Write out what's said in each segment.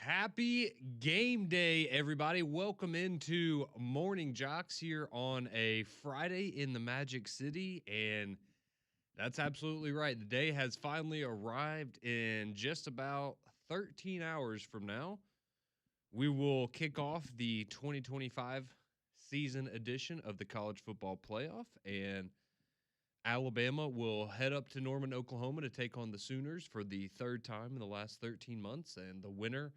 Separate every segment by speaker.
Speaker 1: Happy game day, everybody. Welcome into Morning Jocks here on a Friday in the Magic City. And that's absolutely right. The day has finally arrived in just about 13 hours from now. We will kick off the 2025 season edition of the College Football Playoff. And Alabama will head up to Norman, Oklahoma to take on the Sooners for the third time in the last 13 months. And the winner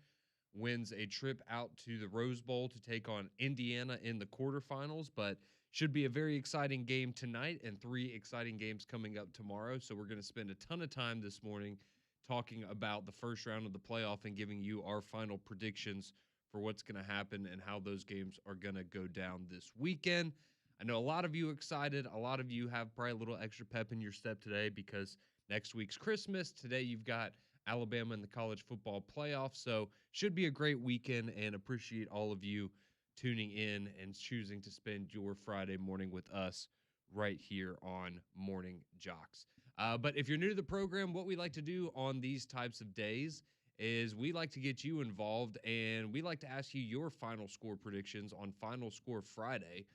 Speaker 1: wins a trip out to the Rose Bowl to take on Indiana in the quarterfinals, but should be a very exciting game tonight and three exciting games coming up tomorrow. So we're going to spend a ton of time this morning talking about the first round of the playoff and giving you our final predictions for what's going to happen and how those games are going to go down this weekend. I know a lot of you excited. A lot of you have probably a little extra pep in your step today because next week's Christmas. Today you've got Alabama in the college football playoff. So should be a great weekend, and appreciate all of you tuning in and choosing to spend your Friday morning with us right here on Morning Jocks. But if you're new to the program, what we like to do on these types of days is we like to get you involved, and we like to ask you your final score predictions on Final Score Friday.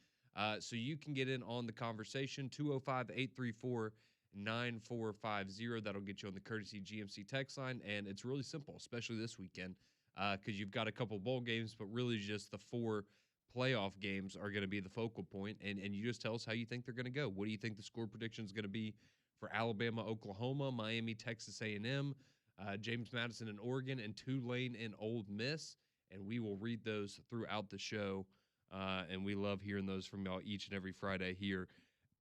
Speaker 1: So you can get in on the conversation, 205-834-9450. That'll get you on the courtesy GMC text line, and it's really simple, especially this weekend, because you've got a couple bowl games, but really just the four playoff games are going to be the focal point, and you just tell us how you think they're going to go. What do you think the score prediction is going to be for Alabama, Oklahoma, Miami, Texas A&M, James Madison and Oregon, and Tulane and Ole Miss? And we will read those throughout the show. And we love hearing those from y'all each and every Friday here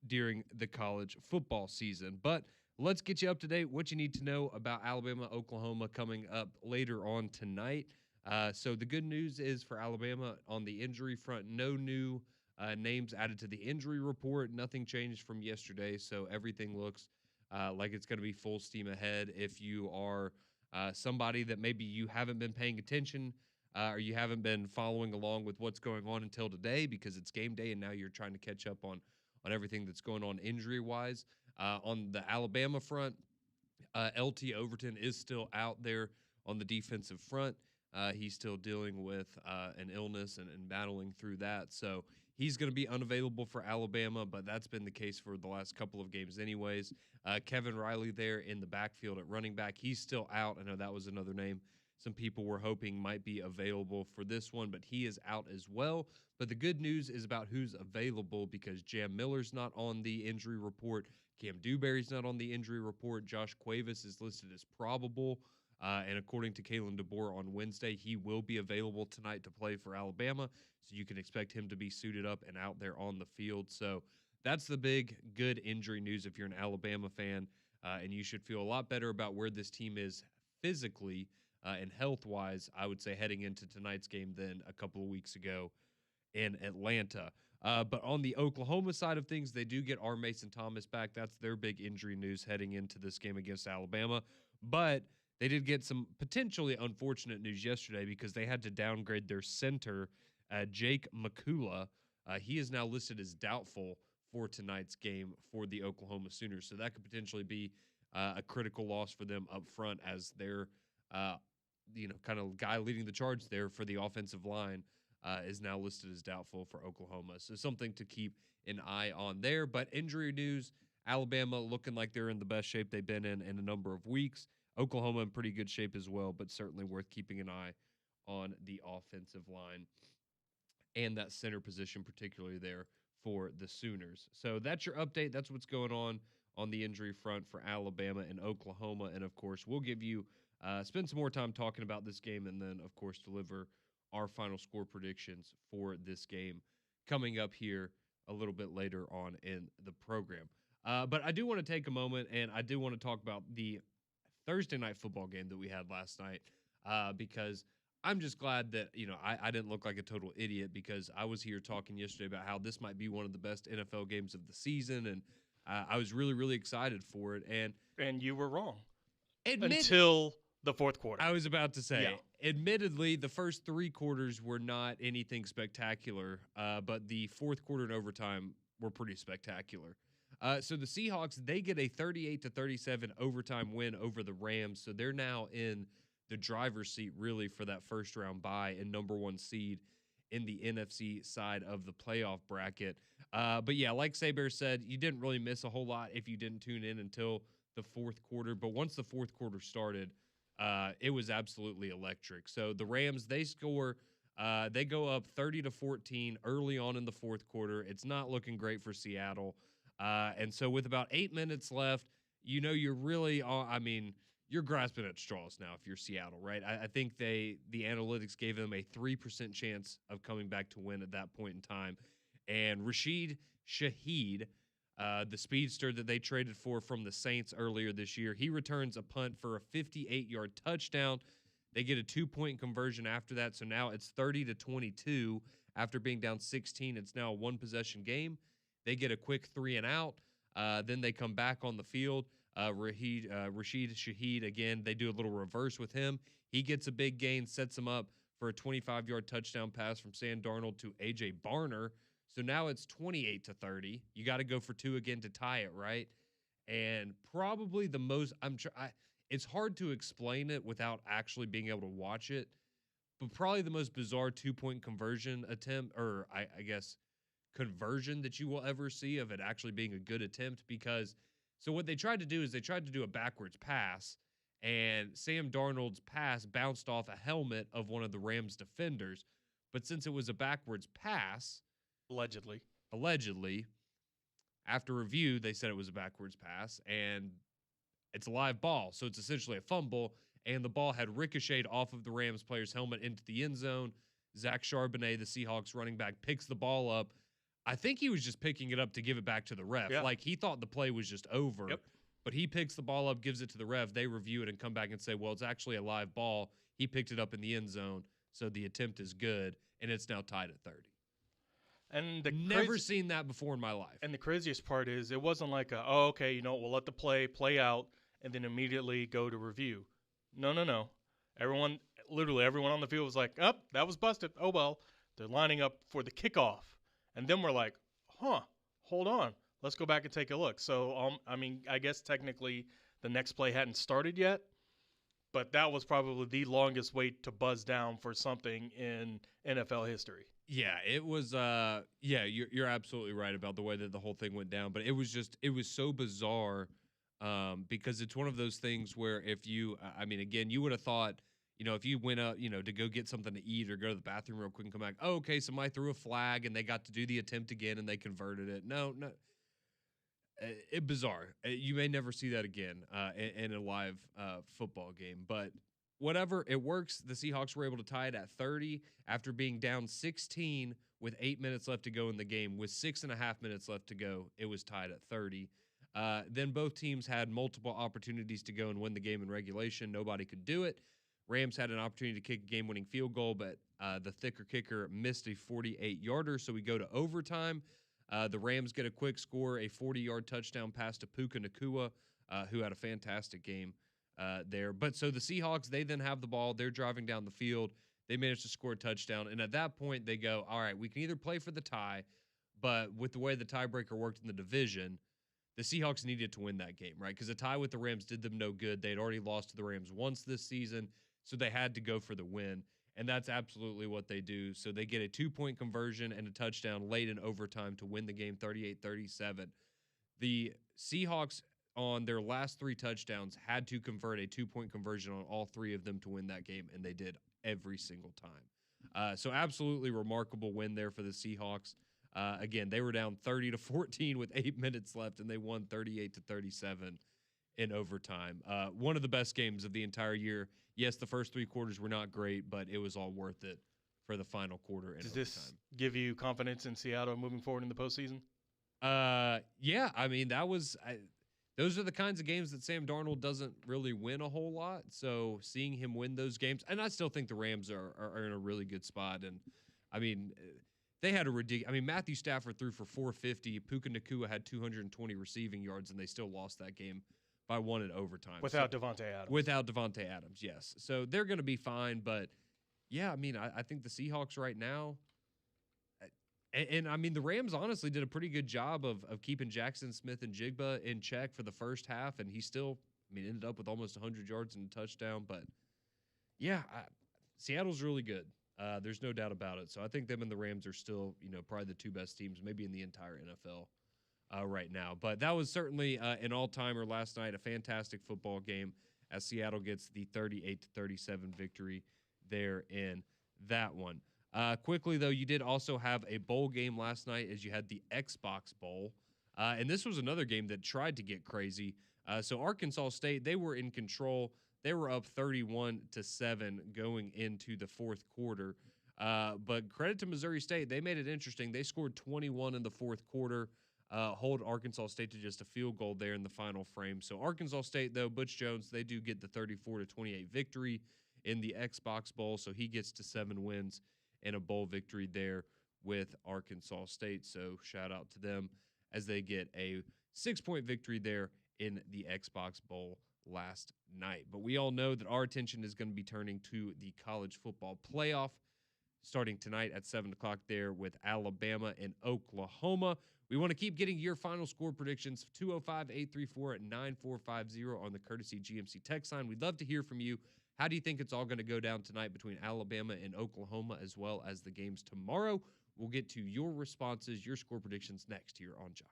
Speaker 1: during the college football season. But let's get you up to date, what you need to know about Alabama, Oklahoma coming up later on tonight. So the good news is for Alabama on the injury front, no new names added to the injury report. Nothing changed from yesterday, so everything looks like it's going to be full steam ahead. If you are somebody that maybe you haven't been paying attention or you haven't been following along with what's going on until today because it's game day and now you're trying to catch up on everything that's going on injury-wise. On the Alabama front, LT Overton is still out there on the defensive front. He's still dealing with an illness and battling through that. So he's going to be unavailable for Alabama, but that's been the case for the last couple of games anyways. Kevin Riley there in the backfield at running back. He's still out. I know that was another name some people were hoping might be available for this one, but he is out as well. But the good news is about who's available because Jam Miller's not on the injury report. Cam Dewberry's not on the injury report. Josh Cuevas is listed as probable. And according to Kalen DeBoer on Wednesday, he will be available tonight to play for Alabama. So you can expect him to be suited up and out there on the field. So that's the big good injury news if you're an Alabama fan. And you should feel a lot better about where this team is physically and health-wise, I would say, heading into tonight's game than a couple of weeks ago in Atlanta. But on the Oklahoma side of things, they do get R. Mason Thomas back. That's their big injury news heading into this game against Alabama. But they did get some potentially unfortunate news yesterday because they had to downgrade their center, Jake McCullough. He is now listed as doubtful for tonight's game for the Oklahoma Sooners. So that could potentially be a critical loss for them up front as their kind of guy leading the charge there for the offensive line is now listed as doubtful for Oklahoma. So something to keep an eye on there. But injury news, Alabama looking like they're in the best shape they've been in a number of weeks. Oklahoma in pretty good shape as well, but certainly worth keeping an eye on the offensive line and that center position, particularly there for the Sooners. So that's your update. That's what's going on the injury front for Alabama and Oklahoma. And, of course, we'll give you spend some more time talking about this game and then, of course, deliver our final score predictions for this game coming up here a little bit later on in the program. But I do want to take a moment, and I do want to talk about the Thursday night football game that we had last night because I'm just glad that, I didn't look like a total idiot because I was here talking yesterday about how this might be one of the best NFL games of the season, and I was really, really excited for it. And
Speaker 2: you were wrong until the fourth quarter.
Speaker 1: I was about to say, admittedly, the first three quarters were not anything spectacular, but the fourth quarter and overtime were pretty spectacular. So the Seahawks, they get a 38-37 overtime win over the Rams, so they're now in the driver's seat really for that first round bye and number 1 seed in the NFC side of the playoff bracket. But yeah, like Saber said, you didn't really miss a whole lot if you didn't tune in until the fourth quarter. But once the fourth quarter started, it was absolutely electric. So the Rams, they score, they go up 30-14 early on in the fourth quarter. It's not looking great for Seattle. And so with about 8 minutes left, you're really, you're grasping at straws now if you're Seattle, right? I think the analytics gave them a 3% chance of coming back to win at that point in time. And Rashid Shaheed, the speedster that they traded for from the Saints earlier this year, he returns a punt for a 58-yard touchdown. They get a 2-point conversion after that, so now it's 30-22. After being down 16, it's now a one-possession game. They get a quick 3 and out. Then they come back on the field. Rashid Shaheed, again, they do a little reverse with him. He gets a big gain, sets him up for a 25-yard touchdown pass from Sam Darnold to A.J. Barner. So now it's 28-30. You got to go for 2 again to tie it, right? And probably the most, it's hard to explain it without actually being able to watch it, but probably the most bizarre 2-point conversion attempt, or I guess conversion that you will ever see of it actually being a good attempt. Because so what they tried to do is they tried to do a backwards pass, and Sam Darnold's pass bounced off a helmet of one of the Rams defenders. But since it was a backwards pass,
Speaker 2: allegedly,
Speaker 1: after review, they said it was a backwards pass, and it's a live ball. So it's essentially a fumble, and the ball had ricocheted off of the Rams player's helmet into the end zone. Zach Charbonnet, the Seahawks running back, picks the ball up. I think he was just picking it up to give it back to the ref.
Speaker 2: Yeah.
Speaker 1: Like, he thought the play was just over.
Speaker 2: Yep.
Speaker 1: But he picks the ball up, gives it to the ref. They review it and come back and say, well, it's actually a live ball. He picked it up in the end zone, so the attempt is good, and it's now tied at 30.
Speaker 2: And
Speaker 1: never seen that before in my life.
Speaker 2: And the craziest part is it wasn't like okay, we'll let the play out and then immediately go to review. No. Literally everyone on the field was like, that was busted. Oh, well. They're lining up for the kickoff. And then we're like, hold on. Let's go back and take a look. So, I guess technically the next play hadn't started yet, but that was probably the longest wait to buzz down for something in NFL history.
Speaker 1: Yeah, it was, you're absolutely right about the way that the whole thing went down, but it was so bizarre because it's one of those things where if you, again, you would have thought, if you went up, to go get something to eat or go to the bathroom real quick and come back, oh, okay, somebody threw a flag and they got to do the attempt again and they converted it. No. Bizarre. You may never see that again in a live football game, but whatever, it works. The Seahawks were able to tie it at 30 after being down 16 with 8 minutes left to go in the game. With 6.5 minutes left to go, it was tied at 30. Then both teams had multiple opportunities to go and win the game in regulation. Nobody could do it. Rams had an opportunity to kick a game-winning field goal, but the thicker kicker missed a 48-yarder, so we go to overtime. The Rams get a quick score, a 40-yard touchdown pass to Puka Nacua, who had a fantastic game there. But so the Seahawks, they then have the ball. They're driving down the field. They manage to score a touchdown, and at that point, they go, all right, we can either play for the tie, but with the way the tiebreaker worked in the division, the Seahawks needed to win that game, right? Because a tie with the Rams did them no good. They had already lost to the Rams once this season, so they had to go for the win, and that's absolutely what they do. So they get a 2-point conversion and a touchdown late in overtime to win the game 38-37. The Seahawks, on their last 3 touchdowns, had to convert a 2-point conversion on all 3 of them to win that game, and they did every single time. So absolutely remarkable win there for the Seahawks. Again, they were down 30-14 with 8 minutes left, and they won 38-37 in overtime. One of the best games of the entire year. Yes, the first 3 quarters were not great, but it was all worth it for the final quarter in overtime.
Speaker 2: Does this give you confidence in Seattle moving forward in the postseason?
Speaker 1: Yeah, that was those are the kinds of games that Sam Darnold doesn't really win a whole lot. So seeing him win those games, and I still think the Rams are in a really good spot. And they had a ridiculous. Matthew Stafford threw for 450. Puka Nacua had 220 receiving yards, and they still lost that game by 1 in overtime.
Speaker 2: Without Davante Adams.
Speaker 1: Without Davante Adams, yes. So they're going to be fine. But, yeah, I think the Seahawks right now, and the Rams honestly did a pretty good job of keeping Jackson Smith and Jigba in check for the first half, and he still, ended up with almost 100 yards and a touchdown. But Yeah, Seattle's really good. There's no doubt about it. So I think them and the Rams are still, probably the two best teams, maybe in the entire NFL right now. But that was certainly an all-timer last night, a fantastic football game as Seattle gets the 38-37 victory there in that one. Quickly, though, you did also have a bowl game last night as you had the Xbox Bowl. And this was another game that tried to get crazy. So Arkansas State, they were in control. They were up 31-7 going into the fourth quarter. But credit to Missouri State, they made it interesting. They scored 21 in the fourth quarter, hold Arkansas State to just a field goal there in the final frame. So Arkansas State, though, Butch Jones, they do get the 34-28 victory in the Xbox Bowl. So he gets to 7 wins and a bowl victory there with Arkansas State. So shout out to them as they get a 6-point victory there in the Xbox Bowl last night. But we all know that our attention is going to be turning to the college football playoff starting tonight at 7 o'clock there with Alabama and Oklahoma. We want to keep getting your final score predictions, 205-834-9450 on the courtesy GMC text line. We'd love to hear from you. How do you think it's all going to go down tonight between Alabama and Oklahoma, as well as the games tomorrow? We'll get to your responses, your score predictions next here on JOX.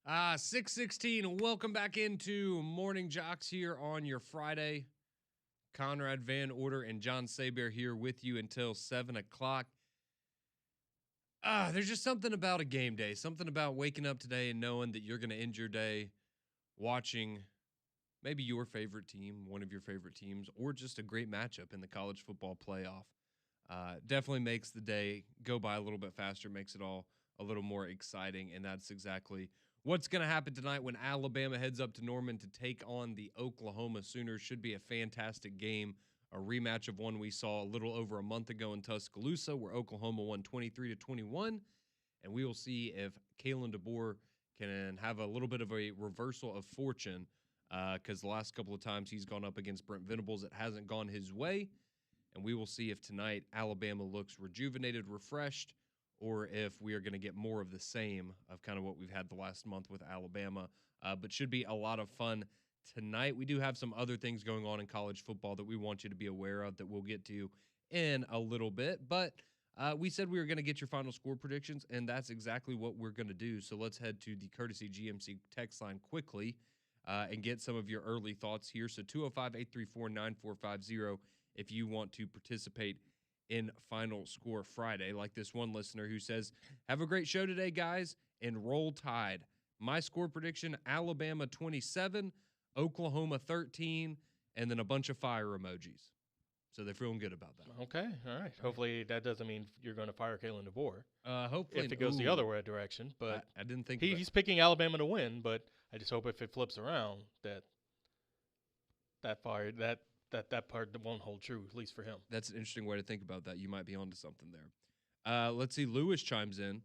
Speaker 1: 6:16. Welcome back into Morning Jocks here on your Friday. Conrad Van Order and John Saber here with you until 7 o'clock. There's just something about a game day, something about waking up today and knowing that you're going to end your day watching maybe your favorite team, one of your favorite teams, or just a great matchup in the college football playoff. Definitely makes the day go by a little bit faster, makes it all a little more exciting, and that's exactly what's going to happen tonight when Alabama heads up to Norman to take on the Oklahoma Sooners. Should be a fantastic game, a rematch of one we saw a little over a month ago in Tuscaloosa where Oklahoma won 23-21, and we will see if Kalen DeBoer can have a little bit of a reversal of fortune because the last couple of times he's gone up against Brent Venables, it hasn't gone his way, and we will see if tonight Alabama looks rejuvenated, refreshed, or if we are going to get more of the same of kind of what we've had the last month with Alabama. But should be a lot of fun tonight. We do have some other things going on in college football that we want you to be aware of that we'll get to in a little bit. But we said we were going to get your final score predictions, and that's exactly what we're going to do. So let's head to the Courtesy GMC text line quickly and get some of your early thoughts here. So 205-834-9450 if you want to participate in Final Score Friday, like this one listener who says, have a great show today, guys, and roll Tide. My score prediction, Alabama 27, Oklahoma 13, and then a bunch of fire emojis. So they're feeling good about that.
Speaker 2: Okay, all right. Hopefully that doesn't mean you're going to fire Kalen DeBoer.
Speaker 1: Hopefully.
Speaker 2: If it goes the other way direction. But
Speaker 1: I didn't think
Speaker 2: he's picking Alabama to win, but I just hope if it flips around that part won't hold true, at least for him.
Speaker 1: That's an interesting way to think about that. You might be onto something there. Let's see. Lewis chimes in.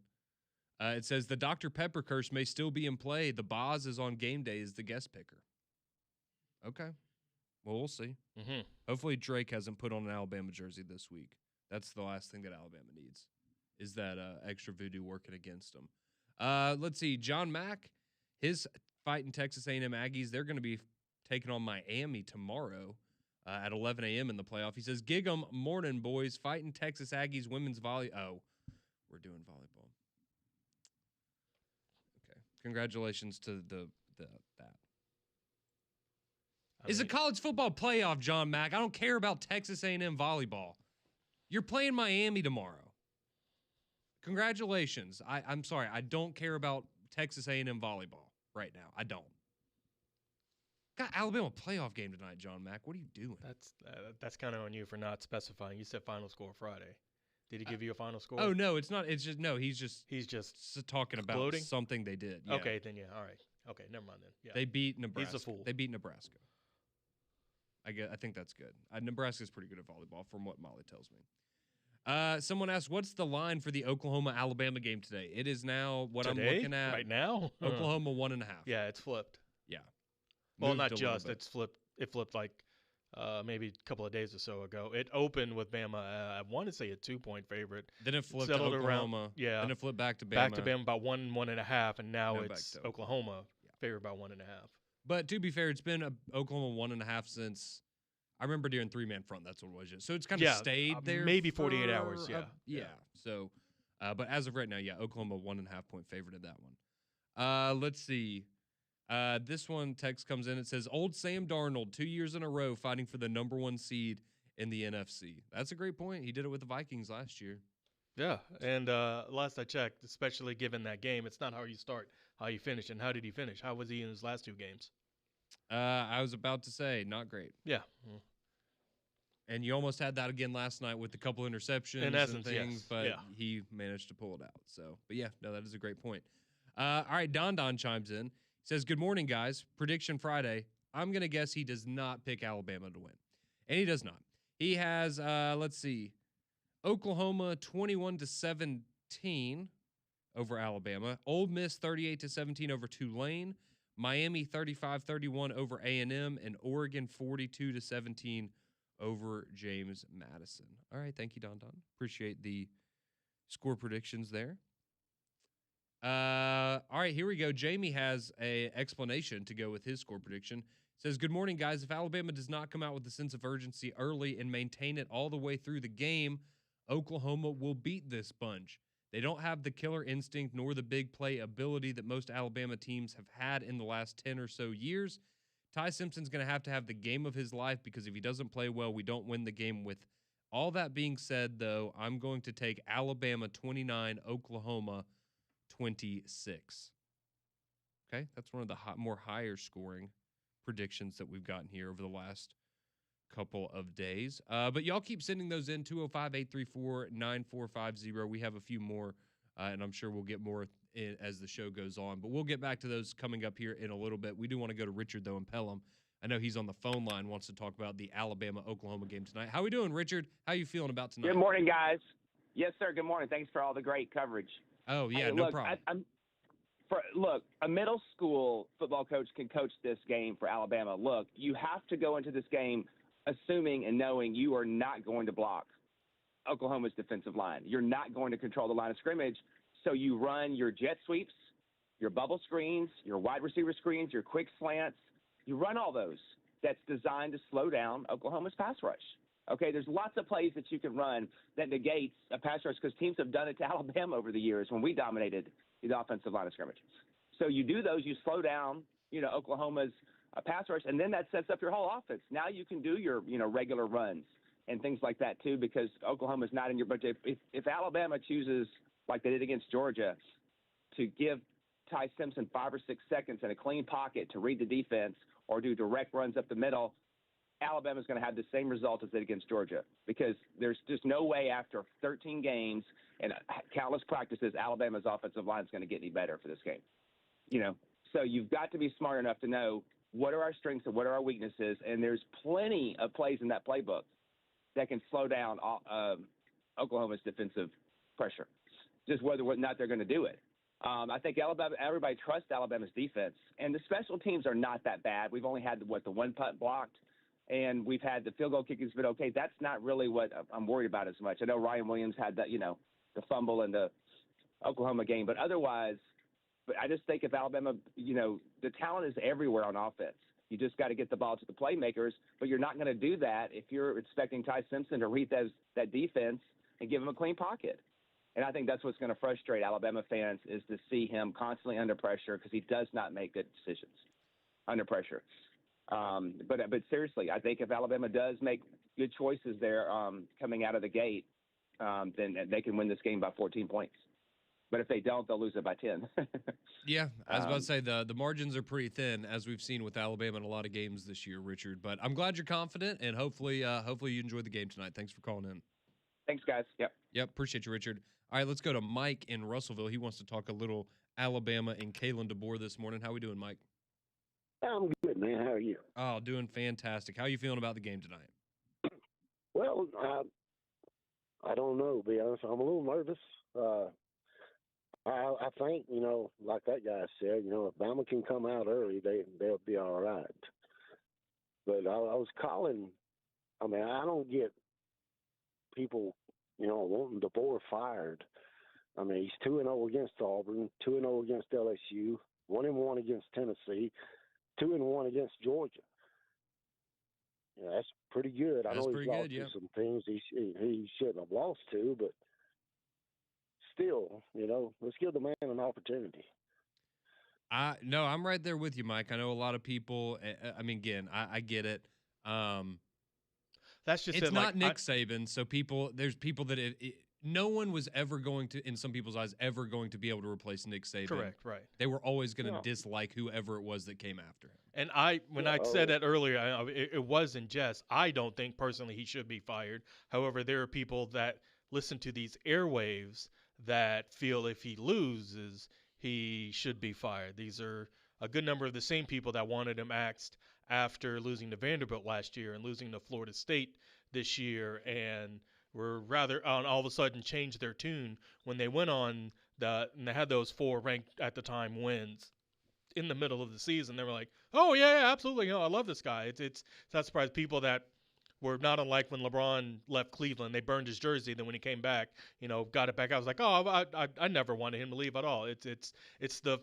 Speaker 1: It says the Dr. Pepper curse may still be in play. The Boz is on game day as the guest picker. Okay. Well, we'll see.
Speaker 2: Mm-hmm.
Speaker 1: Hopefully Drake hasn't put on an Alabama jersey this week. That's the last thing that Alabama needs is that extra voodoo working against them. Let's see. John Mack, his fight in Texas A&M Aggies, they're going to be taking on Miami tomorrow. At 11 a.m. in the playoff. He says, gig 'em, morning, boys. Fighting Texas Aggies women's volley. Oh, we're doing volleyball. Okay. Congratulations to that. It's a college football playoff, John Mack. I don't care about Texas A&M volleyball. You're playing Miami tomorrow. Congratulations. I'm sorry. I don't care about Texas A&M volleyball right now. I don't. Got Alabama playoff game tonight, John Mack. What are you doing?
Speaker 2: That's kind of on you for not specifying. You said Final Score Friday. Did he give you a final score?
Speaker 1: Oh no, it's not. It's just no. He's just talking about
Speaker 2: gloating?
Speaker 1: something they did. Yeah.
Speaker 2: Okay, then all right. Okay, never mind then. Yeah.
Speaker 1: They beat Nebraska.
Speaker 2: He's a fool.
Speaker 1: They beat Nebraska. I think that's good. Nebraska's pretty good at volleyball, from what Molly tells me. Someone asked, "What's the line for the Oklahoma-Alabama game today?" It is now what
Speaker 2: Today?
Speaker 1: I'm looking at
Speaker 2: right now.
Speaker 1: Oklahoma 1.5.
Speaker 2: Yeah, it's flipped.
Speaker 1: Yeah.
Speaker 2: Well,
Speaker 1: Moved
Speaker 2: not
Speaker 1: a little
Speaker 2: just.
Speaker 1: bit.
Speaker 2: It's flipped. It flipped like maybe a couple of days or so ago. It opened with Bama. I want to say a 2-point favorite.
Speaker 1: Then it flipped to
Speaker 2: settled
Speaker 1: Oklahoma.
Speaker 2: around. Yeah.
Speaker 1: Then it flipped back to Bama.
Speaker 2: Back to Bama about 1.5, and now
Speaker 1: Now
Speaker 2: it's
Speaker 1: back to
Speaker 2: Oklahoma
Speaker 1: Yeah.
Speaker 2: favored by 1.5.
Speaker 1: But to be fair, it's been Oklahoma 1.5 since I remember during 3-man front. That's what it was. So it's kind of stayed there.
Speaker 2: Maybe 48 hours. Yeah.
Speaker 1: Yeah. So, but as of right now, yeah, Oklahoma 1.5 point favorite in that one. Let's see. This one text comes in. It says, "Old Sam Darnold, 2 years in a row, fighting for the #1 seed in the NFC." That's a great point. He did it with the Vikings last year.
Speaker 2: Yeah, and last I checked, especially given that game, it's not how you start, how you finish. And how did he finish? How was he in his last 2 games?
Speaker 1: I was about to say, not great.
Speaker 2: Yeah.
Speaker 1: And you almost had that again last night with a couple interceptions
Speaker 2: In essence,
Speaker 1: and things,
Speaker 2: yes.
Speaker 1: but
Speaker 2: Yeah.
Speaker 1: he managed to pull it out. So, but yeah, no, that is a great point. All right, Don chimes in. Says, "Good morning, guys. Prediction Friday. I'm going to guess he does not pick Alabama to win." And he does not. He has, let's see, Oklahoma 21-17 over Alabama. Ole Miss 38-17 over Tulane. Miami 35-31 over A&M. And Oregon 42-17 over James Madison. All right, thank you, Don. Appreciate the score predictions there. All right, here we go. Jamie has a explanation to go with his score prediction. Says, "Good morning, guys. If Alabama does not come out with a sense of urgency early and maintain it all the way through the game, Oklahoma will beat this bunch. They don't have the killer instinct nor the big play ability that most Alabama teams have had in the last 10 or so years. Ty Simpson's going to have the game of his life because if he doesn't play well, we don't win the game. With all that being said, though, I'm going to take Alabama 29, Oklahoma 26. Okay, that's one of the more higher scoring predictions that we've gotten here over the last couple of days. But y'all keep sending those in, 205-834-9450. We have a few more, and I'm sure we'll get more as the show goes on. But we'll get back to those coming up here in a little bit. We do want to go to Richard, though, in Pelham. I know he's on the phone line, wants to talk about the Alabama-Oklahoma game tonight. How we doing, Richard? How you feeling about tonight?
Speaker 3: Good morning, guys. Yes, sir. Good morning. Thanks for all the great coverage.
Speaker 1: Oh, yeah,
Speaker 3: hey,
Speaker 1: no
Speaker 3: look,
Speaker 1: problem.
Speaker 3: Look, a middle school football coach can coach this game for Alabama. Look, you have to go into this game assuming and knowing you are not going to block Oklahoma's defensive line. You're not going to control the line of scrimmage. So you run your jet sweeps, your bubble screens, your wide receiver screens, your quick slants. You run all those. That's designed to slow down Oklahoma's pass rush. Okay, there's lots of plays that you can run that negates a pass rush because teams have done it to Alabama over the years when we dominated the offensive line of scrimmage. So you do those, you slow down, Oklahoma's pass rush, and then that sets up your whole offense. Now you can do your, regular runs and things like that too because Oklahoma's not in your budget. If Alabama chooses, like they did against Georgia, to give Ty Simpson 5 or 6 seconds in a clean pocket to read the defense or do direct runs up the middle, Alabama's going to have the same result as they did against Georgia because there's just no way after 13 games and countless practices, Alabama's offensive line is going to get any better for this game. So you've got to be smart enough to know what are our strengths and what are our weaknesses, and there's plenty of plays in that playbook that can slow down Oklahoma's defensive pressure, just whether or not they're going to do it. I think everybody trusts Alabama's defense, and the special teams are not that bad. We've only had, the one punt blocked, and we've had the field goal kickers been okay. That's not really what I'm worried about as much. I know Ryan Williams had that, the fumble in the Oklahoma game, but otherwise, I just think if Alabama, the talent is everywhere on offense. You just got to get the ball to the playmakers, but you're not going to do that if you're expecting Ty Simpson to read that defense and give him a clean pocket. And I think that's what's going to frustrate Alabama fans is to see him constantly under pressure because he does not make good decisions under pressure. But seriously, I think if Alabama does make good choices there coming out of the gate, then they can win this game by 14 points. But if they don't, they'll lose it by 10.
Speaker 1: Yeah, I was about to say the margins are pretty thin, as we've seen with Alabama in a lot of games this year, Richard. But I'm glad you're confident, and hopefully you enjoyed the game tonight. Thanks for calling in.
Speaker 3: Thanks, guys. Yep.
Speaker 1: Appreciate you, Richard. All right, let's go to Mike in Russellville. He wants to talk a little Alabama and Kalen DeBoer this morning. How we doing, Mike?
Speaker 4: I'm good, man. How are you?
Speaker 1: Oh, doing fantastic. How are you feeling about the game tonight?
Speaker 4: Well, I don't know, to be honest. I'm a little nervous. I think, like that guy said, if Bama can come out early, they'll be all right. But I was calling. I mean, I don't get people, wanting DeBoer fired. I mean, he's 2-0 against Auburn, 2-0 against LSU, 1-1 against Tennessee, 2-1 against Georgia. That's pretty good. I know he's lost to some teams he shouldn't have lost to, but still, let's give the man an opportunity.
Speaker 1: No, I'm right there with you, Mike. I know a lot of people. I mean, again, I get it.
Speaker 2: That's just
Speaker 1: it's not Nick Saban. So there's people that no one was ever going to, in some people's eyes, ever going to be able to replace Nick Saban.
Speaker 2: Correct, right.
Speaker 1: They were always going to dislike whoever it was that came after him.
Speaker 2: And I said that earlier, it was in jest. I don't think personally he should be fired. However, there are people that listen to these airwaves that feel if he loses, he should be fired. These are a good number of the same people that wanted him axed after losing to Vanderbilt last year and losing to Florida State this year, and were rather all of a sudden changed their tune when they went on and they had those 4 ranked at the time wins in the middle of the season. They were like, oh yeah, absolutely, I love this guy. It's not surprised people that were not unlike when LeBron left Cleveland. They burned his jersey. Then when he came back, got it back. I was like, oh, I never wanted him to leave at all. It's the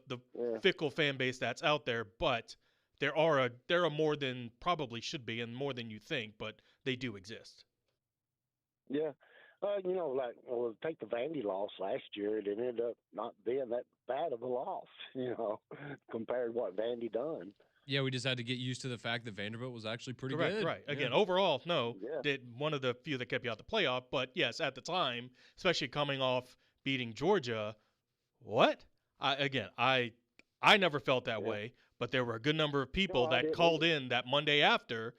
Speaker 2: fickle fan base that's out there, but there are more than probably should be and more than you think, but they do exist.
Speaker 4: Yeah, like, well, take the Vandy loss last year. It ended up not being that bad of a loss, compared to what Vandy done.
Speaker 1: Yeah, we just had to get used to the fact that Vanderbilt was actually pretty
Speaker 2: Correct,
Speaker 1: good.
Speaker 2: right.
Speaker 1: Yeah.
Speaker 2: Again, overall, no,
Speaker 4: Yeah.
Speaker 2: did one of the few that kept you out the playoff. But yes, at the time, especially coming off beating Georgia, what? I never felt that
Speaker 4: Yeah.
Speaker 2: way, but there were a good number of
Speaker 4: No,
Speaker 2: people
Speaker 4: I
Speaker 2: that
Speaker 4: didn't
Speaker 2: called
Speaker 4: either.
Speaker 2: in that Monday after,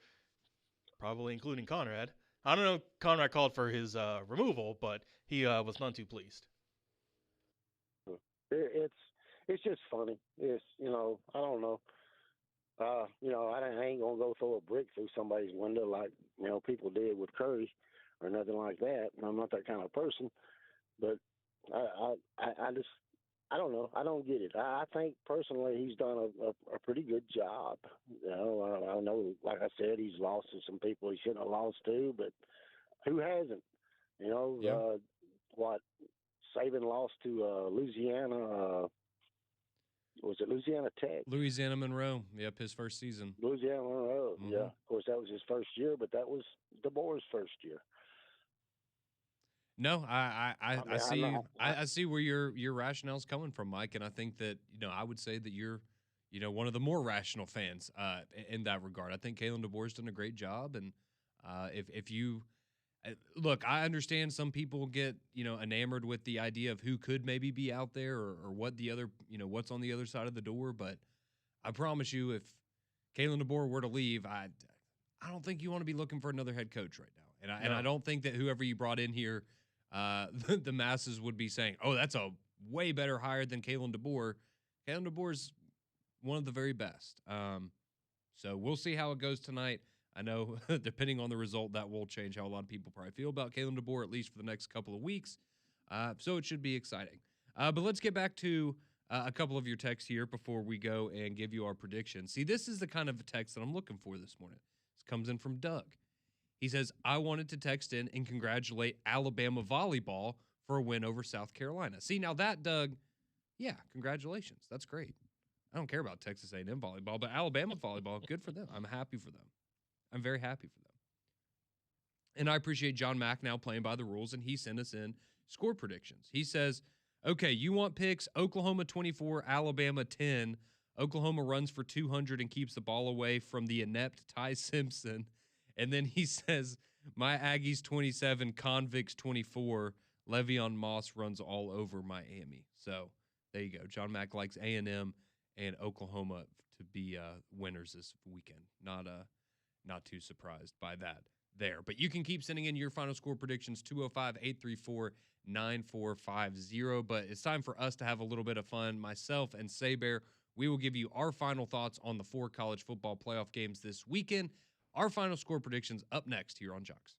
Speaker 2: probably including Conrad. I don't know. Conrad called for his removal, but he was none too pleased.
Speaker 4: It's just funny. It's I don't know. I ain't gonna go throw a brick through somebody's window like people did with Curry or nothing like that. I'm not that kind of person. But I just I don't know. I don't get it. I think personally he's done a pretty good job. I know, like I said, he's lost to some people he shouldn't have lost to, but who hasn't?
Speaker 1: Yeah.
Speaker 4: What Saban lost to Louisiana. Was it Louisiana Tech?
Speaker 1: Louisiana Monroe. Yep, his first season.
Speaker 4: Louisiana Monroe.
Speaker 1: Mhm.
Speaker 4: Yeah, of course that was his first year, but that was DeBoer's first year.
Speaker 1: No, I
Speaker 4: mean,
Speaker 1: see
Speaker 4: I
Speaker 1: I see where your rationale's coming from, Mike, and I think that I would say that you're one of the more rational fans in that regard. I think Kalen DeBoer's done a great job, and if you look, I understand some people get enamored with the idea of who could maybe be out there or what the other what's on the other side of the door, but I promise you, if Kalen DeBoer were to leave, I don't think you want to be looking for another head coach right now, and I
Speaker 2: No.
Speaker 1: don't think that whoever you brought in here, the masses would be saying, "Oh, that's a way better hire than Kalen DeBoer." Kalen DeBoer's one of the very best. So we'll see how it goes tonight. I know, depending on the result, that will change how a lot of people probably feel about Kalen DeBoer, at least for the next couple of weeks. So it should be exciting. But let's get back to a couple of your texts here before we go and give you our predictions. See, this is the kind of text that I'm looking for this morning. This comes in from Doug. He says, I wanted to text in and congratulate Alabama volleyball for a win over South Carolina. See, now that, Doug, yeah, congratulations. That's great. I don't care about Texas A&M volleyball, but Alabama volleyball, good for them. I'm happy for them. I'm very happy for them. And I appreciate John Mack now playing by the rules, and he sent us in score predictions. He says, okay, you want picks, Oklahoma 24, Alabama 10. Oklahoma runs for 200 and keeps the ball away from the inept Ty Simpson. And then he says, my Aggies 27, Convicts 24. Le'Veon Moss runs all over Miami. So there you go. John Mack likes A&M and Oklahoma to be winners this weekend. Not too surprised by that there. But you can keep sending in your final score predictions, 205-834-9450. But it's time for us to have a little bit of fun. Myself and Saber, we will give you our final thoughts on the 4 college football playoff games this weekend. Our final score predictions up next here on JOX.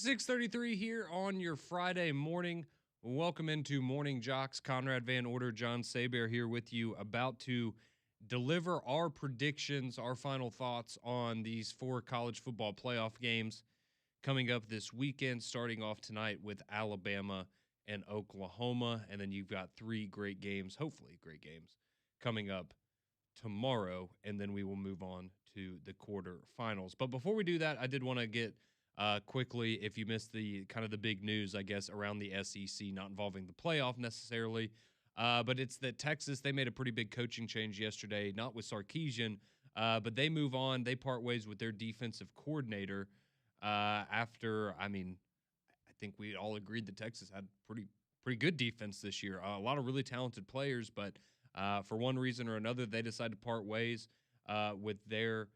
Speaker 1: 6:33 here on your Friday morning. Welcome into Morning Jocks. Conrad Van Order, John Saber here with you, about to deliver our predictions, our final thoughts on these 4 college football playoff games coming up this weekend, starting off tonight with Alabama and Oklahoma. And then you've got 3 great games, hopefully great games, coming up tomorrow. And then we will move on to the quarterfinals. But before we do that, I did want to get quickly, if you missed the kind of the big news, I guess, around the SEC, not involving the playoff necessarily, but it's that Texas, they made a pretty big coaching change yesterday, not with Sarkisian, but they move on. They part ways with their defensive coordinator after, I think we all agreed that Texas had pretty good defense this year. A lot of really talented players, but for one reason or another, they decided to part ways with their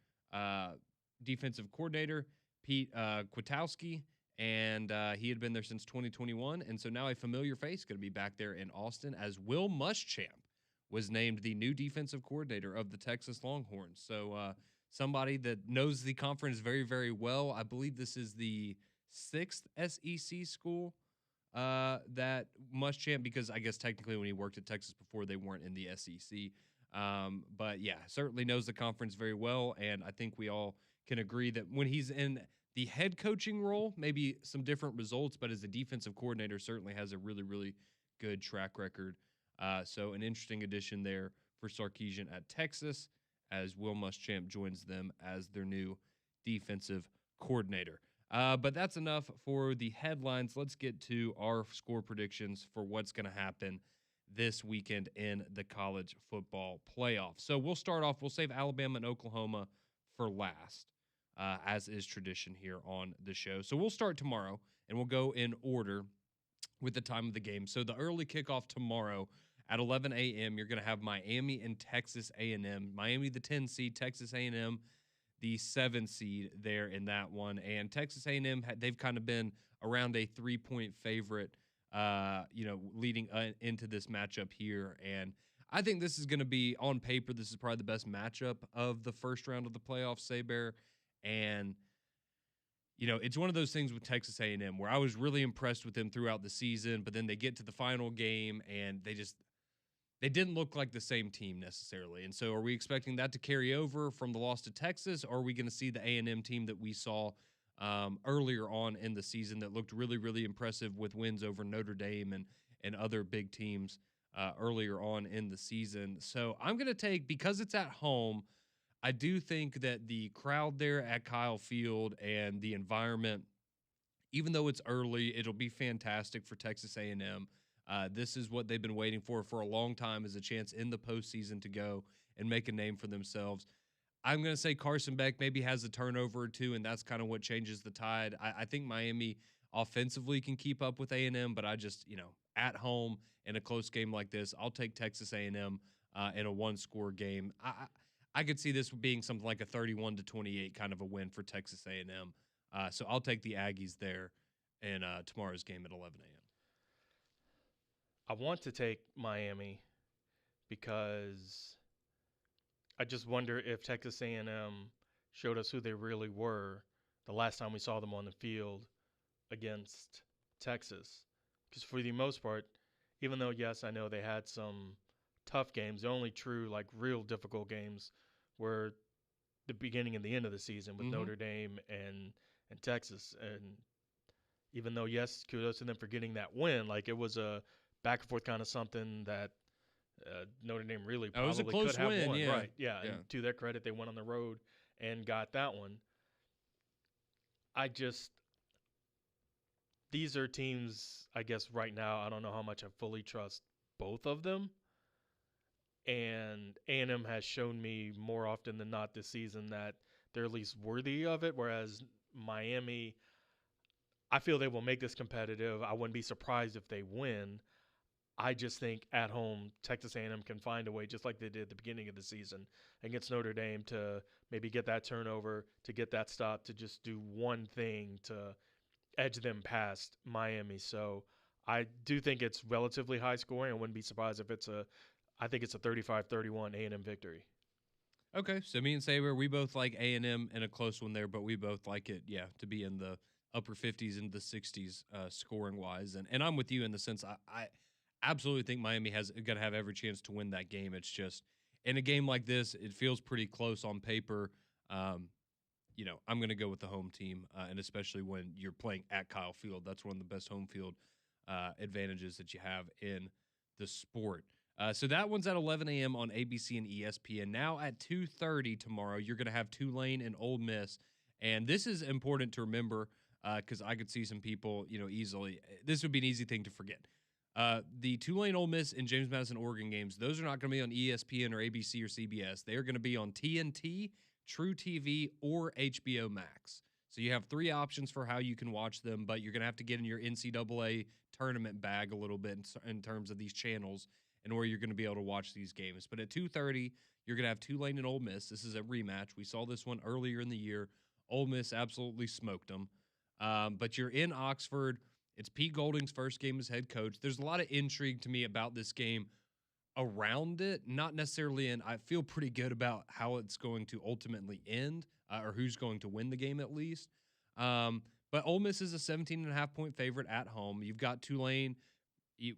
Speaker 1: defensive coordinator, Pete Kwiatkowski, and he had been there since 2021, and so now a familiar face going to be back there in Austin, as Will Muschamp was named the new defensive coordinator of the Texas Longhorns. So somebody that knows the conference very, very well. I believe this is the 6th SEC school that Muschamp, because I guess technically when he worked at Texas before, they weren't in the SEC. But yeah, certainly knows the conference very well, and I think we all can agree that when he's in the head coaching role, maybe some different results, but as a defensive coordinator, certainly has a really, really good track record. So an interesting addition there for Sarkisian at Texas, as Will Muschamp joins them as their new defensive coordinator. But that's enough for the headlines. Let's get to our score predictions for what's going to happen this weekend in the college football playoff. So we'll start off, we'll save Alabama and Oklahoma for last, as is tradition here on the show. So we'll start tomorrow, and we'll go in order with the time of the game. So the early kickoff tomorrow at 11 a.m., you're going to have Miami and Texas A&M. Miami, the 10 seed, Texas A&M, the 7 seed there in that one. And Texas A&M, they've kind of been around a 3-point favorite, leading into this matchup here. And I think this is going to be, on paper, this is probably the best matchup of the first round of the playoffs, Saber. And, it's one of those things with Texas A&M where I was really impressed with them throughout the season, but then they get to the final game and they didn't look like the same team necessarily. And so are we expecting that to carry over from the loss to Texas, or are we going to see the A&M team that we saw earlier on in the season that looked really, really impressive with wins over Notre Dame and other big teams earlier on in the season? So I'm going to take, because it's at home, I do think that the crowd there at Kyle Field and the environment, even though it's early, it'll be fantastic for Texas A&M. This is what they've been waiting for a long time, is a chance in the postseason to go and make a name for themselves. I'm going to say Carson Beck maybe has a turnover or two, and that's kind of what changes the tide. I think Miami offensively can keep up with A&M, but I just, at home in a close game like this, I'll take Texas A&M in a one-score game. I could see this being something like a 31-28 kind of a win for Texas A&M. So I'll take the Aggies there in tomorrow's game at 11 a.m.
Speaker 2: I want to take Miami because I just wonder if Texas A&M showed us who they really were the last time we saw them on the field against Texas. Because for the most part, even though, yes, I know they had some tough games, the only true, real difficult games were the beginning and the end of the season with Notre Dame and Texas. And even though, yes, kudos to them for getting that win, it was a back and forth kind of something that Notre Dame really probably could have won.
Speaker 1: Yeah.
Speaker 2: Right, yeah. And to their credit, they went on the road and got that one. These are teams, I guess, right now, I don't know how much I fully trust both of them. And A&M has shown me more often than not this season that they're at least worthy of it, whereas Miami, I feel they will make this competitive. I wouldn't be surprised if they win. I just think at home, Texas A&M can find a way, just like they did at the beginning of the season against Notre Dame, to maybe get that turnover, to get that stop, to just do one thing to edge them past Miami. So I do think it's relatively high scoring. I wouldn't be surprised if I think it's a 35-31 A&M victory.
Speaker 1: Okay, so me and Saber, we both like A&M in a close one there, but we both like it, to be in the upper 50s into the 60s scoring wise. And I'm with you in the sense I absolutely think Miami has got to have every chance to win that game. It's just in a game like this, it feels pretty close on paper. I'm going to go with the home team, and especially when you're playing at Kyle Field. That's one of the best home field advantages that you have in the sport. So that one's at 11 a.m. on ABC and ESPN. Now at 2:30 tomorrow, you're going to have Tulane and Ole Miss. And this is important to remember because I could see some people, easily. This would be an easy thing to forget. The Tulane, Ole Miss, and James Madison, Oregon games, those are not going to be on ESPN or ABC or CBS. They are going to be on TNT, True TV, or HBO Max. So you have 3 options for how you can watch them, but you're going to have to get in your NCAA tournament bag a little bit in terms of these channels and where you're going to be able to watch these games. But at 2:30, you're going to have Tulane and Ole Miss. This is a rematch. We saw this one earlier in the year. Ole Miss absolutely smoked them. But you're in Oxford. It's Pete Golding's first game as head coach. There's a lot of intrigue to me about this game around it, not necessarily in. I feel pretty good about how it's going to ultimately end or who's going to win the game at least. But Ole Miss is a 17.5-point favorite at home. You've got Tulane.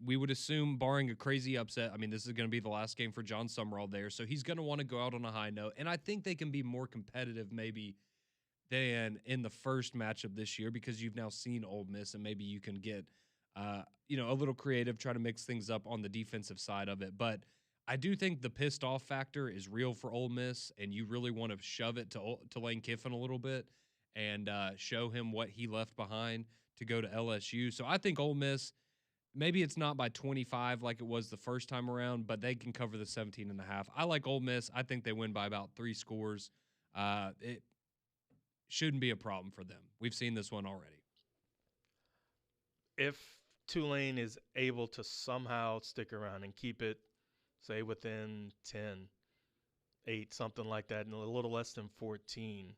Speaker 1: We would assume, barring a crazy upset, I mean, this is going to be the last game for John Summerall there, so he's going to want to go out on a high note. And I think they can be more competitive maybe than in the first matchup this year because you've now seen Ole Miss, and maybe you can get a little creative, try to mix things up on the defensive side of it. But I do think the pissed off factor is real for Ole Miss, and you really want to shove it to Lane Kiffin a little bit and show him what he left behind to go to LSU. So I think Ole Miss, maybe it's not by 25 like it was the first time around, but they can cover the 17.5. I like Ole Miss. I think they win by about 3 scores. It shouldn't be a problem for them. We've seen this one already.
Speaker 2: If Tulane is able to somehow stick around and keep it, say, within 10, 8, something like that, and a little less than 14,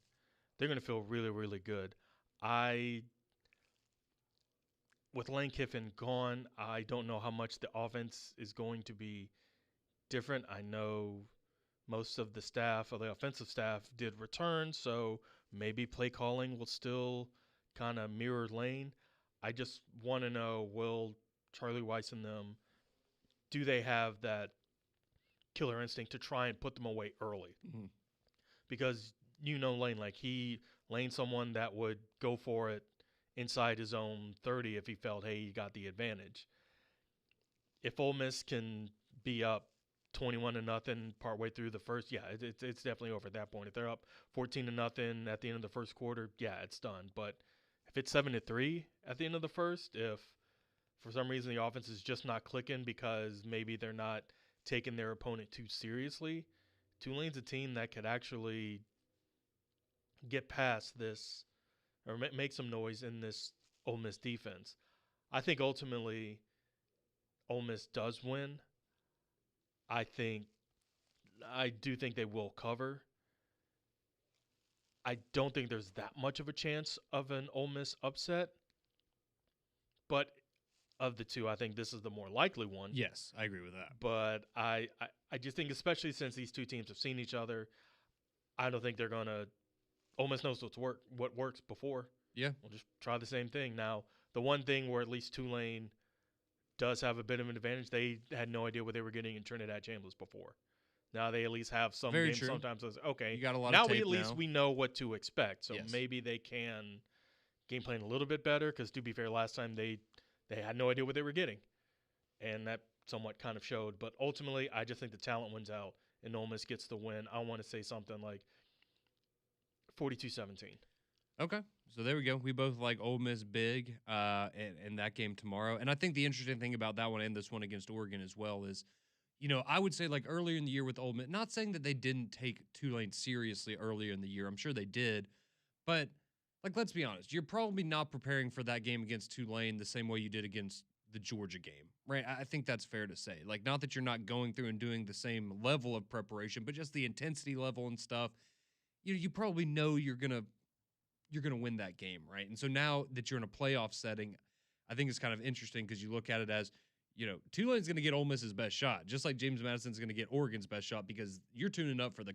Speaker 2: they're going to feel really, really good. With Lane Kiffin gone, I don't know how much the offense is going to be different. I know most of the staff, or the offensive staff, did return, so maybe play calling will still kind of mirror Lane. I just want to know, will Charlie Weiss and them, do they have that killer instinct to try and put them away early?
Speaker 1: Mm-hmm.
Speaker 2: Because Lane's someone that would go for it inside his own 30 if he felt, hey, he got the advantage. If Ole Miss can be up 21-0 partway through the first, it's definitely over at that point. If they're up 14-0 at the end of the first quarter, it's done. But if it's 7-3 at the end of the first, if for some reason the offense is just not clicking because maybe they're not taking their opponent too seriously, Tulane's a team that could actually get past this or make some noise in this Ole Miss defense. I think ultimately Ole Miss does win. I do think they will cover. I don't think there's that much of a chance of an Ole Miss upset. But of the two, I think this is the more likely one.
Speaker 1: Yes, I agree with that.
Speaker 2: But I just think, especially since these two teams have seen each other, I don't think they're going to – Ole Miss knows what works before.
Speaker 1: Yeah.
Speaker 2: We'll just try the same thing. Now, the one thing where at least Tulane does have a bit of an advantage, they had no idea what they were getting in Trinidad Chambliss before. Now they at least have some games. Sometimes it's okay.
Speaker 1: You got a lot
Speaker 2: now
Speaker 1: of tape
Speaker 2: at least we know what to expect. So maybe they can game plan a little bit better because, to be fair, last time they had no idea what they were getting. And that somewhat kind of showed. But ultimately, I just think the talent wins out and Ole Miss gets the win. I want to say something like 42-17.
Speaker 1: Okay. So there we go. We both like Ole Miss big in that game tomorrow. And I think the interesting thing about that one and this one against Oregon as well is, I would say like earlier in the year with Ole Miss, not saying that they didn't take Tulane seriously earlier in the year. I'm sure they did. But, let's be honest. You're probably not preparing for that game against Tulane the same way you did against the Georgia game, right? I think that's fair to say. Not that you're not going through and doing the same level of preparation, but just the intensity level and stuff. You probably know you're gonna win that game, right? And so now that you're in a playoff setting, I think it's kind of interesting because you look at it as Tulane's going to get Ole Miss's best shot, just like James Madison's going to get Oregon's best shot because you're tuning up for the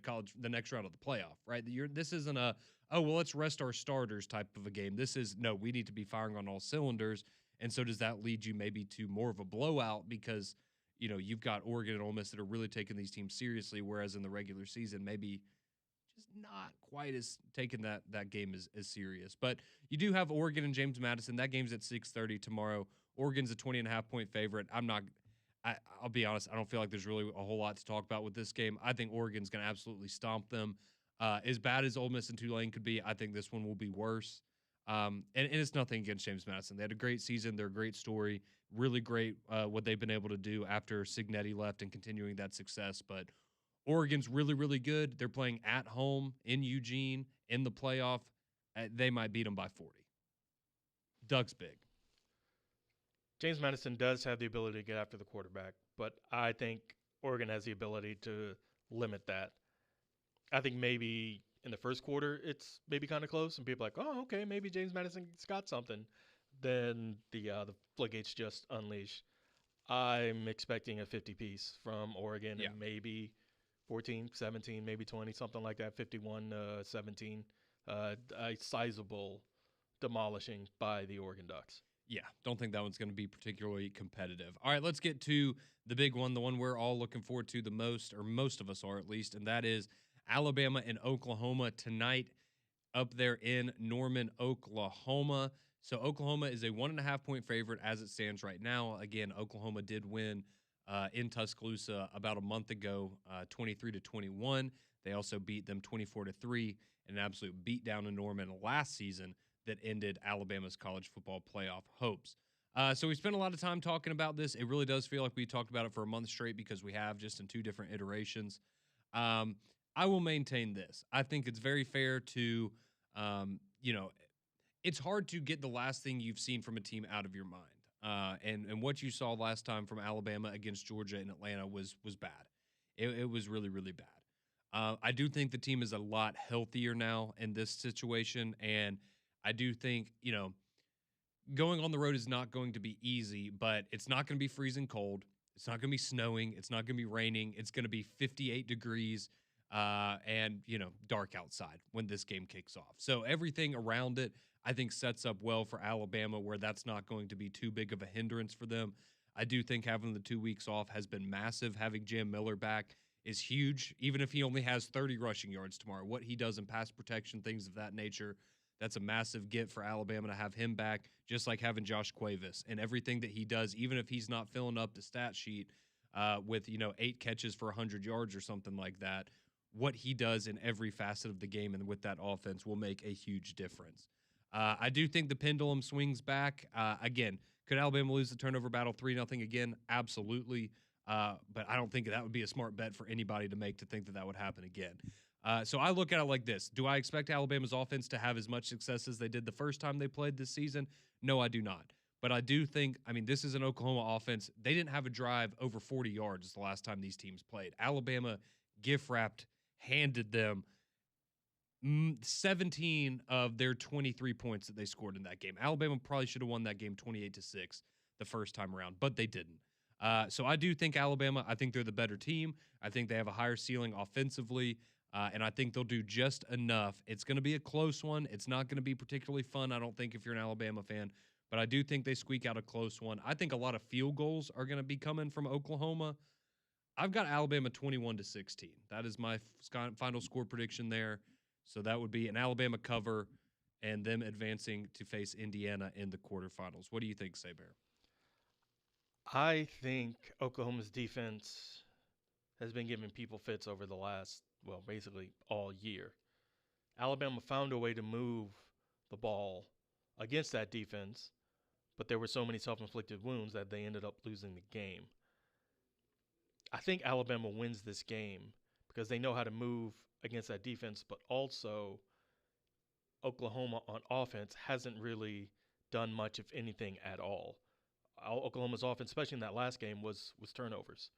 Speaker 1: next round of the playoff, right? This isn't let's rest our starters type of a game. This is, no, we need to be firing on all cylinders. And so does that lead you maybe to more of a blowout because, you've got Oregon and Ole Miss that are really taking these teams seriously, whereas in the regular season, maybe just not quite as taking that game as serious. But you do have Oregon and James Madison. That game's at 6:30 tomorrow. Oregon's a 20.5-point favorite. I'll be honest, I don't feel like there's really a whole lot to talk about with this game. I think Oregon's going to absolutely stomp them. As bad as Ole Miss and Tulane could be, I think this one will be worse. And it's nothing against James Madison. They had a great season. They're a great story. Really great what they've been able to do after Signetti left and continuing that success. But Oregon's really, really good. They're playing at home in Eugene in the playoff. They might beat them by 40. Doug's big.
Speaker 2: James Madison does have the ability to get after the quarterback, but I think Oregon has the ability to limit that. I think maybe in the first quarter it's maybe kind of close, and people are like, oh, okay, maybe James Madison's got something. Then the floodgates just unleash. I'm expecting a 50-piece from Oregon and maybe 14, 17, maybe 20, something like that, 51-17. A sizable demolishing by the Oregon Ducks.
Speaker 1: Yeah, don't think that one's going to be particularly competitive. All right, let's get to the big one, the one we're all looking forward to the most, or most of us are at least, and that is Alabama and Oklahoma tonight up there in Norman, Oklahoma. So Oklahoma is a 1.5-point favorite as it stands right now. Again, Oklahoma did win in Tuscaloosa about a month ago, 23-21. They also beat them 24-3 in an absolute beatdown in Norman last season that ended Alabama's college football playoff hopes. So we spent a lot of time talking about this. It really does feel like we talked about it for a month straight because we have just in two different iterations. I will maintain this. I think it's very fair to, it's hard to get the last thing you've seen from a team out of your mind. And what you saw last time from Alabama against Georgia in Atlanta was bad. It was really, really bad. I do think the team is a lot healthier now in this situation, and I do think, going on the road is not going to be easy, but it's not going to be freezing cold. It's not going to be snowing. It's not going to be raining. It's going to be 58 degrees and, dark outside when this game kicks off. So everything around it, I think, sets up well for Alabama where that's not going to be too big of a hindrance for them. I do think having the 2 weeks off has been massive. Having Jam Miller back is huge, even if he only has 30 rushing yards tomorrow. What he does in pass protection, things of that nature, that's a massive get for Alabama to have him back, just like having Josh Cuevas and everything that he does, even if he's not filling up the stat sheet with, 8 catches for 100 yards or something like that. What he does in every facet of the game and with that offense will make a huge difference. I do think the pendulum swings back. Again, could Alabama lose the turnover battle 3-0 again? Absolutely. But I don't think that would be a smart bet for anybody to make to think that would happen again. So I look at it like this. Do I expect Alabama's offense to have as much success as they did the first time they played this season? No, I do not. But I do think, this is an Oklahoma offense. They didn't have a drive over 40 yards the last time these teams played. Alabama gift-wrapped, handed them 17 of their 23 points that they scored in that game. Alabama probably should have won that game 28-6 the first time around, but they didn't. So I do think Alabama, I think they're the better team. I think they have a higher ceiling offensively. And I think they'll do just enough. It's going to be a close one. It's not going to be particularly fun, I don't think, if you're an Alabama fan. But I do think they squeak out a close one. I think a lot of field goals are going to be coming from Oklahoma. I've got Alabama 21-16. That is my final score prediction there. So that would be an Alabama cover and them advancing to face Indiana in the quarterfinals. What do you think, Saber?
Speaker 2: I think Oklahoma's defense has been giving people fits over the last, basically all year. Alabama found a way to move the ball against that defense, but there were so many self-inflicted wounds that they ended up losing the game. I think Alabama wins this game because they know how to move against that defense, but also Oklahoma on offense hasn't really done much, if anything, at all. Oklahoma's offense, especially in that last game, was turnovers.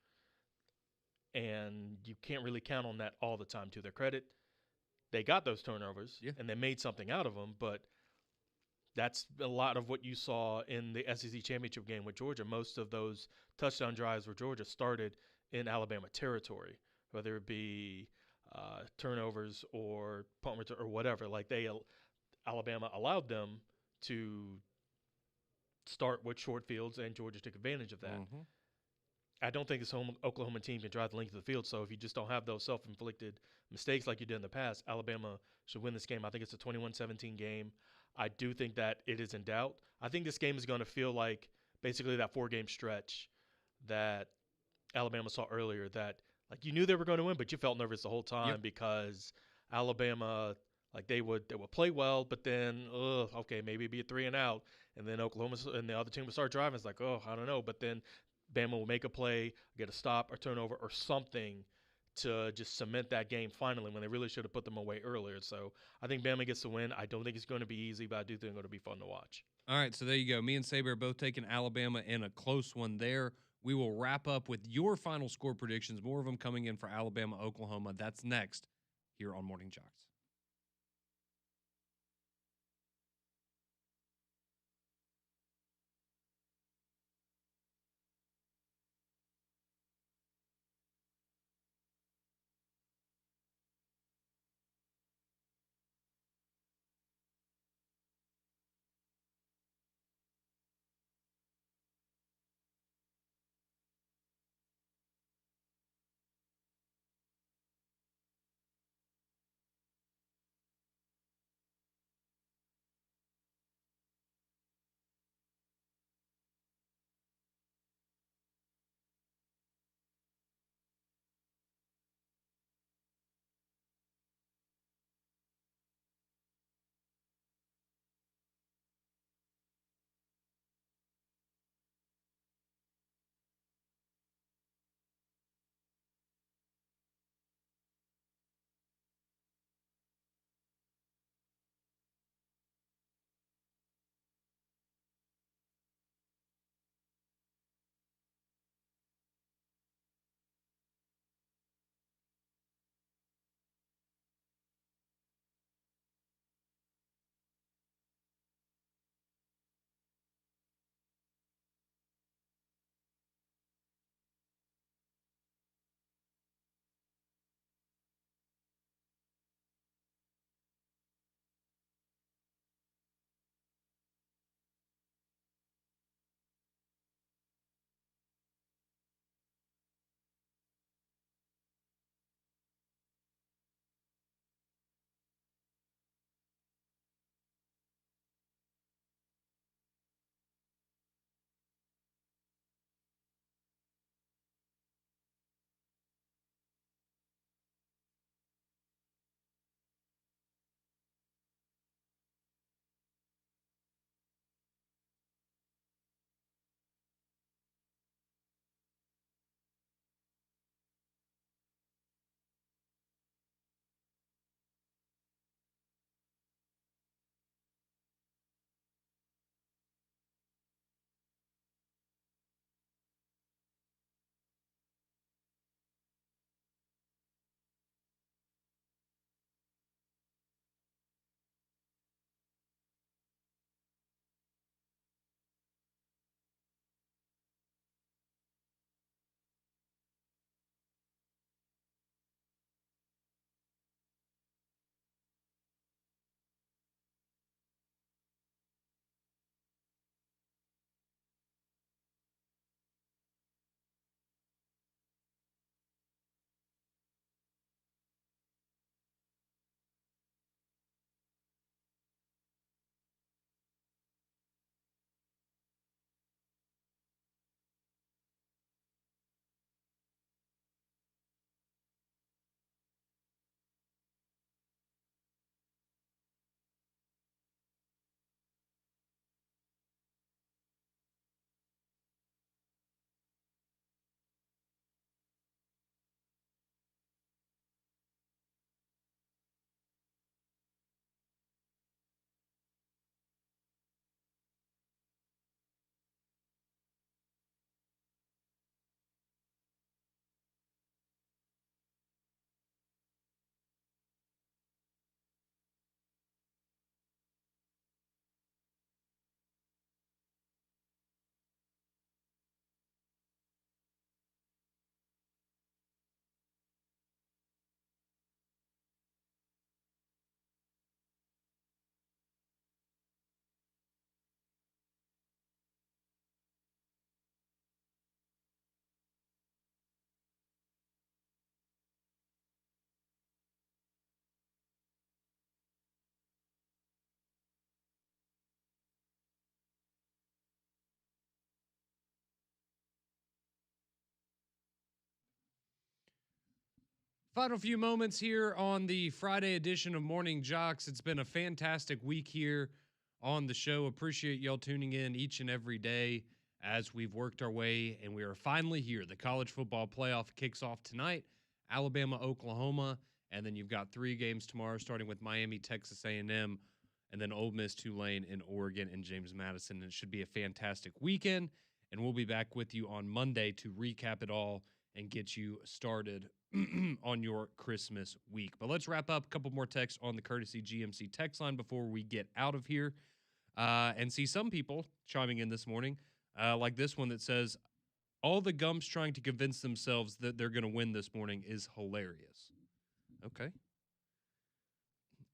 Speaker 2: And you can't really count on that all the time. To their credit, they got those turnovers, and they made something out of them, but That's a lot of what you saw in the SEC championship game with Georgia. Most of those touchdown drives where Georgia started in Alabama territory, whether it be turnovers or punt return or whatever. Like Alabama allowed them to start with short fields, and Georgia took advantage of that.
Speaker 1: Mm-hmm.
Speaker 2: I don't think this Oklahoma team can drive the length of the field. So if you just don't have those self-inflicted mistakes like you did in the past, Alabama should win this game. I think it's a 21-17 game. I do think that it is in doubt. I think this game is going to feel like basically that 4-game stretch that Alabama saw earlier, that like you knew they were going to win, but you felt nervous the whole time because Alabama, like they would play well, but then okay, maybe it'd be a 3 and out, and then Oklahoma and the other team would start driving. It's like, oh, I don't know, but then Bama will make a play, get a stop or turnover or something to just cement that game finally when they really should have put them away earlier. So I think Bama gets the win. I don't think it's going to be easy, but I do think it's going to be fun to watch.
Speaker 1: All right, so there you go. Me and Saber are both taking Alabama in a close one there. We will wrap up with your final score predictions, more of them coming in for Alabama, Oklahoma. That's next here on Morning Jocks. Final few moments here on the Friday edition of Morning Jocks. It's been a fantastic week here on the show. Appreciate y'all tuning in each and every day as we've worked our way, and we are finally here. The college football playoff kicks off tonight, Alabama, Oklahoma, and then you've got 3 games tomorrow, starting with Miami, Texas A&M, and then Ole Miss, Tulane, and Oregon, and James Madison. And it should be a fantastic weekend, and we'll be back with you on Monday to recap it all and get you started on your Christmas week. But let's wrap up. A couple more texts on the courtesy GMC text line before we get out of here and see some people chiming in this morning, like this one that says, all the Gumps trying to convince themselves that they're going to win this morning is hilarious. Okay.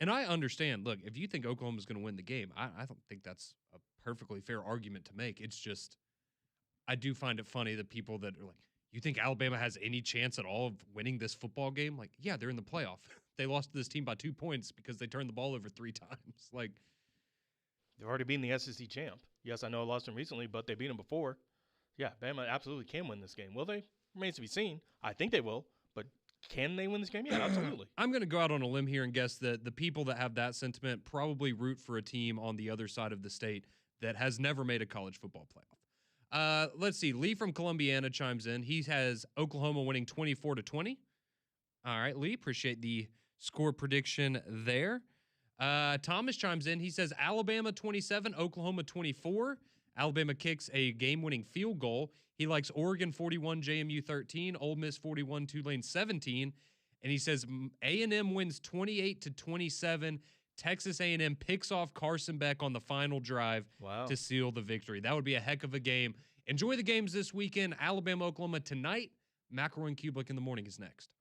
Speaker 1: And I understand, look, if you think Oklahoma's going to win the game, I don't think that's a perfectly fair argument to make. It's just, I do find it funny that people that are like, you think Alabama has any chance at all of winning this football game? Like, yeah, they're in the playoff. They lost to this team by 2 points because they turned the ball over 3 times. Like,
Speaker 2: They've already beaten the SEC champ. Yes, I know I lost them recently, but they beat them before. Yeah, Bama absolutely can win this game. Will they? Remains to be seen. I think they will, but can they win this game? Yeah, absolutely.
Speaker 1: I'm going to go out on a limb here and guess that the people that have that sentiment probably root for a team on the other side of the state that has never made a college football playoff. Let's see. Lee from Columbiana chimes in. He has Oklahoma winning 24-20. All right, Lee, appreciate the score prediction there. Thomas chimes in. He says Alabama 27, Oklahoma 24. Alabama kicks a game-winning field goal. He likes Oregon 41, JMU 13, Ole Miss 41, Tulane 17. And he says A&M wins 28-27. Texas A&M picks off Carson Beck on the final drive to seal the victory. That would be a heck of a game. Enjoy the games this weekend. Alabama, Oklahoma tonight. McElroy and Kubelik in the morning is next.